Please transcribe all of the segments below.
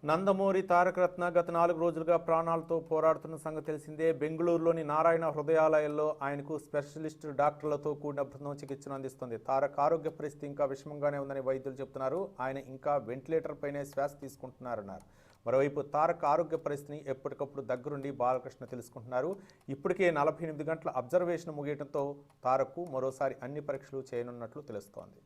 నందమూరి తారకరత్న గత 4 రోజులుగా ప్రాణాలతో పోరాడుతున్న సంగతి తెలిసిందే. బెంగళూరులోని నారాయణ హృదయాలయంలో ఆయనకు స్పెషలిస్ట్ డాక్టర్లతో కూడిన బృందం చికిత్సను అందిస్తుంది. తారక్ ఆరోగ్య పరిస్థితి ఇంకా విషమంగానే ఉందని వైద్యులు చెబుతున్నారు. ఆయన ఇంకా వెంటిలేటర్ పైనే శ్వాస తీసుకుంటున్నారన్నారు. మరోవైపు తారక్ ఆరోగ్య పరిస్థితిని ఎప్పటికప్పుడు దగ్గరుండి బాలకృష్ణ తెలుసుకుంటున్నారు. ఇప్పటికే 48 గంటల అబ్జర్వేషన్ ముగియడంతో తారక్కు మరోసారి అన్ని పరీక్షలు చేయనున్నట్లు తెలుస్తోంది.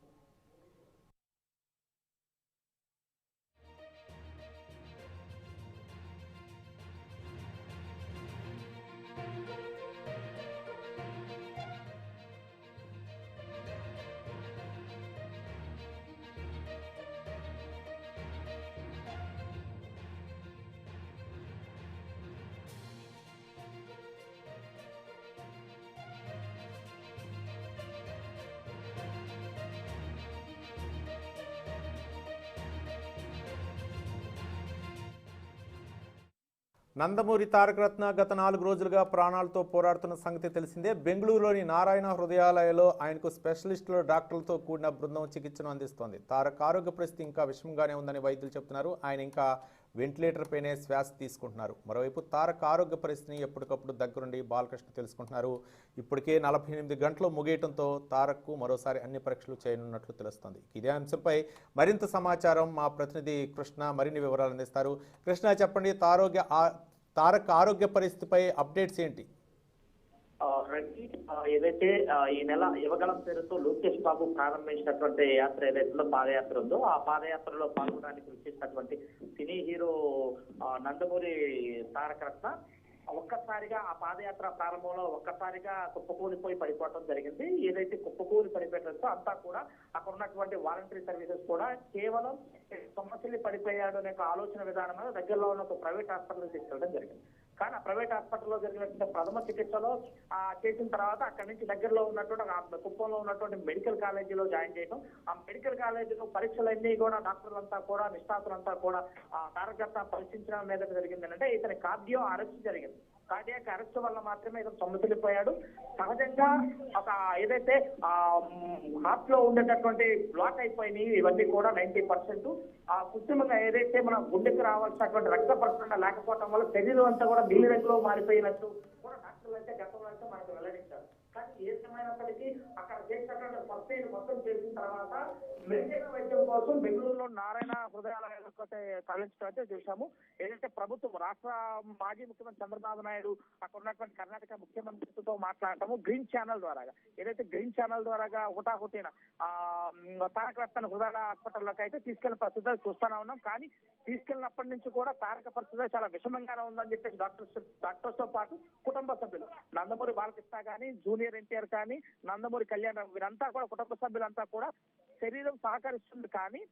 నందమూరి తారకరత్న గత 4 రోజులుగా ప్రాణాలతో పోరాడుతున్న సంగతి తెలిసిందే. బెంగళూరులోని నారాయణ హృదయాలయంలో ఆయనకు స్పెషలిస్టుల డాక్టర్లతో కూడిన బృందం చికిత్సను అందిస్తోంది. తారక్ ఆరోగ్య పరిస్థితి ఇంకా విషమంగానే ఉందని వైద్యులు చెబుతున్నారు. ఆయన ఇంకా వెంటిలేటర్ పైనే శ్వాస తీసుకుంటున్నారు. మరోవైపు తారక్ ఆరోగ్య పరిస్థితిని ఎప్పటికప్పుడు దగ్గరుండి బాలకృష్ణ తెలుసుకుంటున్నారు. ఇప్పటికే 48 గంటలు ముగియటంతో తారక్కు మరోసారి అన్ని పరీక్షలు చేయనున్నట్లు తెలుస్తోంది. ఇదే అంశంపై మరింత సమాచారం మా ప్రతినిధి కృష్ణ మరిన్ని వివరాలు అందిస్తారు. కృష్ణ, చెప్పండి, తారక్ ఆరోగ్య పరిస్థితిపై అప్డేట్స్ ఏంటి? ఏదైతే ఈ నెల యువగలం పేరుతో లోకేష్ బాబు ప్రారంభించినటువంటి యాత్ర ఏదైతే పాదయాత్ర ఉందో ఆ పాదయాత్రలో పాల్గొనడానికి వచ్చేసినటువంటి సినీ హీరో నందమూరి తారకరత్న ఒక్కసారిగా ఆ పాదయాత్ర ప్రారంభంలో ఒక్కసారిగా కుప్పకూలిపోయి పడిపోవడం జరిగింది. ఏదైతే కుప్పకూలి పడిపోవడంతో అంతా కూడా అక్కడ ఉన్నటువంటి వాలంటరీ సర్వీసెస్ కూడా కేవలం సొమ్మసిల్లి పడిపోయాడు అనే ఆలోచన విధానం మీద దగ్గరలో ఉన్న ఒక ప్రైవేట్ హాస్పిటల్ తీసుకెళ్ళడం జరిగింది. కానీ ఆ ప్రైవేట్ హాస్పిటల్లో జరిగినటువంటి ప్రథమ చికిత్సలో చేసిన తర్వాత అక్కడి నుంచి దగ్గరలో ఉన్నటువంటి కుప్పంలో ఉన్నటువంటి మెడికల్ కాలేజీలో జాయిన్ చేయడం, ఆ మెడికల్ కాలేజీలో పరీక్షలన్నీ కూడా డాక్టర్లంతా కూడా నిష్ణాతులంతా కూడా తారకరత్న పరీక్షించడం మీద జరిగింది. అంటే ఇతని కార్డియో అరెస్ట్ జరిగింది. కార్డియాక్ అరెస్ట్ వల్ల మాత్రమే ఇతను సొమ్మసిల్లిపోయాడు. సహజంగా ఒక ఏదైతే హార్ట్ లో ఉండేటటువంటి బ్లాక్ అయిపోయినాయి ఇవన్నీ కూడా 90%. కృత్రిమంగా ఏదైతే మన గుండెకి రావాల్సినటువంటి రక్త ప్రసరణ లేకపోవడం వల్ల శరీరం అంతా కూడా నీలి రంగులో మారిపోయినట్టు కూడా డాక్టర్లు అయితే గతంలో అయితే మనకు వెల్లడించారు. కానీ ఏ సమయమైనప్పటికీ అక్కడ చేసినటువంటి ఫస్ట్ ఎయిడ్ మొత్తం చేసిన తర్వాత మెరుగైన వైద్యం కోసం బెంగళూరులో నారాయణ హృదయాలయాలకు తరలించడం అయితే చూసాము. ఏదైతే ప్రభుత్వం రాష్ట్ర మాజీ ముఖ్యమంత్రి చంద్రబాబు నాయుడు అక్కడ ఉన్నటువంటి కర్ణాటక ముఖ్యమంత్రితో మాట్లాడటము గ్రీన్ ఛానల్ ద్వారా, ఏదైతే గ్రీన్ ఛానల్ ద్వారా హుటాహుటిన తారకరత్న హృదయ హాస్పిటల్లోకి అయితే తీసుకెళ్లిన పరిస్థితి చూస్తూనే ఉన్నాం. కానీ తీసుకెళ్లినప్పటి నుంచి కూడా తారక పరిస్థితి చాలా విషమంగానే ఉందని చెప్పేసి డాక్టర్స్ తో పాటు కుటుంబ సభ్యులు నందమూరి బాలకృష్ణ కానీ, జూనియర్ ఎన్టీఆర్ కానీ, నందమూరి కళ్యాణ్ వీరంతా కూడా కుటుంబ సభ్యులంతా కూడా శరీరం సహకరిస్తుంది కానీ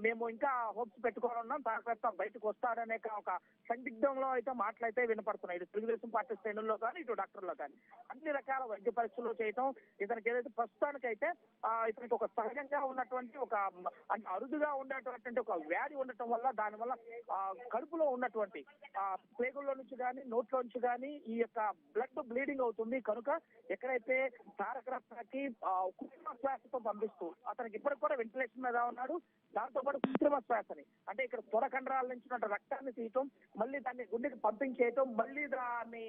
మేము ఇంకా హోప్స్ పెట్టుకొని ఉన్నాం, తారకరత్న బయటకు వస్తాడనే ఒక సందిగ్ధంలో అయితే మాటలైతే వినపడుతున్నాయి. ఇటు తెలుగుదేశం పార్టీ శ్రేణుల్లో కానీ ఇటు డాక్టర్లో కానీ అన్ని రకాల వైద్య పరీక్షలు చేయటం, ఇతనికి ఏదైతే ప్రస్తుతానికైతే ఇతనికి ఒక సహజంగా ఉన్నటువంటి ఒక అరుదుగా ఉండేటటువంటి ఒక వ్యాధి ఉండటం వల్ల దానివల్ల కడుపులో ఉన్నటువంటి పేగుల్లో నుంచి కానీ నోట్లో నుంచి కానీ ఈ యొక్క బ్లడ్ బ్లీడింగ్ అవుతుంది. కనుక ఎక్కడైతే తారకరత్నకి కృత్రిమ శ్వాసతో పంపిస్తూ అతనికి ఇప్పటికి కూడా వెంటిలేషన్ మీద ఉన్నాడు. దాంతో పాటు కృత్రిమ శ్వాసని అంటే ఇక్కడ తొడ కండరాల నుంచి రక్తాన్ని తీయటం, మళ్ళీ దాన్ని గుండెకి పంపించేయటం, మళ్ళీ దాన్ని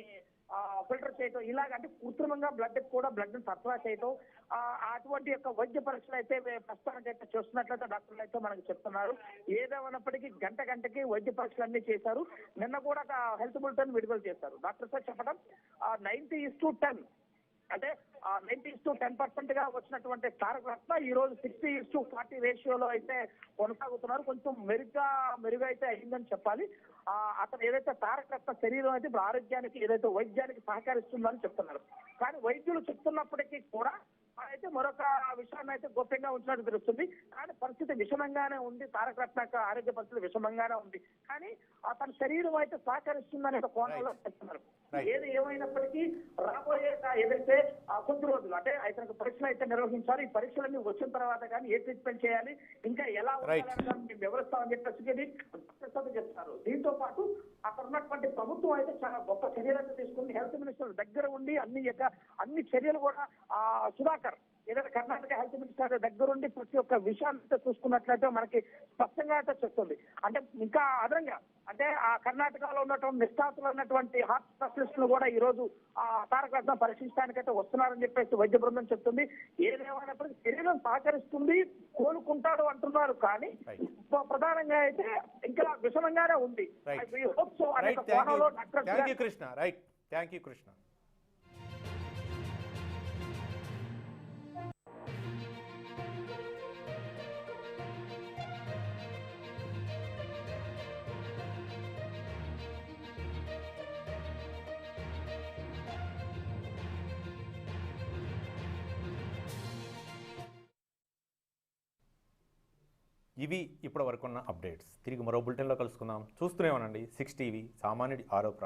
ఫిల్టర్ చేయటం, ఇలాగంటే కృత్రిమంగా బ్లడ్ కూడా బ్లడ్ ని సరఫరా చేయటం, అటువంటి యొక్క వైద్య పరీక్షలు అయితే ప్రస్తుతానికి అయితే చూస్తున్నట్లయితే డాక్టర్లు అయితే మనకు చెప్తున్నారు. ఏదేమైనప్పటికీ గంటకి వైద్య పరీక్షలు అన్ని చేశారు. నిన్న కూడా హెల్త్ బులెటిన్ విడుదల చేశారు. డాక్టర్స్ చెప్పడం 90:10 అంటే 90:10% గా వచ్చినటువంటి తారకరత్న ఈ రోజు 60:40 రేషియోలో అయితే కొనసాగుతున్నారు. కొంచెం మెరుగు అయితే అయిందని చెప్పాలి. అతను ఏదైతే తారకరత్న శరీరం అయితే ఇప్పుడు ఆరోగ్యానికి ఏదైతే వైద్యానికి సహకరిస్తుందని చెప్తున్నారు. కానీ వైద్యులు చెప్తున్నప్పటికీ కూడా అయితే మరొక విషయాన్ని అయితే గోప్యంగా ఉంచినట్టు తెలుస్తుంది. కానీ పరిస్థితి విషమంగానే ఉంది. తారకరత్న ఆరోగ్య పరిస్థితి విషమంగానే ఉంది. కానీ తన శరీరం అయితే సహకరిస్తుందనే కోణంలో చెప్తున్నారు. ఏది ఏమైనప్పటికీ రాబోయే ఏదైతే కొద్ది రోజులు అంటే ఇతనికి పరీక్షలు అయితే నిర్వహించాలి. ఈ పరీక్షలన్నీ వచ్చిన తర్వాత కానీ ఏ ట్రీట్మెంట్ చేయాలి, ఇంకా ఎలా ఉండాలని వివరిస్తామని చెప్పేసి చెప్తారు. దీంతో పాటు అక్కడ ఉన్నటువంటి ప్రభుత్వం అయితే చాలా గొప్ప చర్యలు తీసుకుంది. హెల్త్ మినిస్టర్ దగ్గర ఉండి అన్ని చర్యలు కూడా సుధాకర్ ఏదైనా కర్ణాటక హెల్త్ మినిస్టర్ దగ్గరుండి ప్రతి ఒక్క విషయాన్ని చూసుకున్నట్లయితే మనకి స్పష్టంగా అయితే చెప్తుంది. అంటే ఇంకా అదనంగా అంటే ఆ కర్ణాటకలో ఉన్నటువంటి నిష్ణాతులైనటువంటి హార్ట్ స్పెషలిస్టులు కూడా ఈ రోజు ఆ తారక రత్న పరీక్షించడానికైతే వస్తున్నారని చెప్పేసి వైద్య బృందం చెప్తుంది. ఏదేమైనప్పటికీ శరీరం సహకరిస్తుంది, కోలుకుంటాడు అంటున్నారు. కానీ ప్రధానంగా అయితే ఇంకా విషమంగానే ఉంది. We hope so అనే ఒక కోణంలో doctor thank you Krishna. Right, thank you Krishna. ఇవి ఇప్పటి వరకున్న అప్డేట్స్. తిరిగి మరో బులెటిన్లో కలుసుకుందాం. చూస్తూనే ఉండండి 6 టీవీ, సామాన్యుడి ఆరో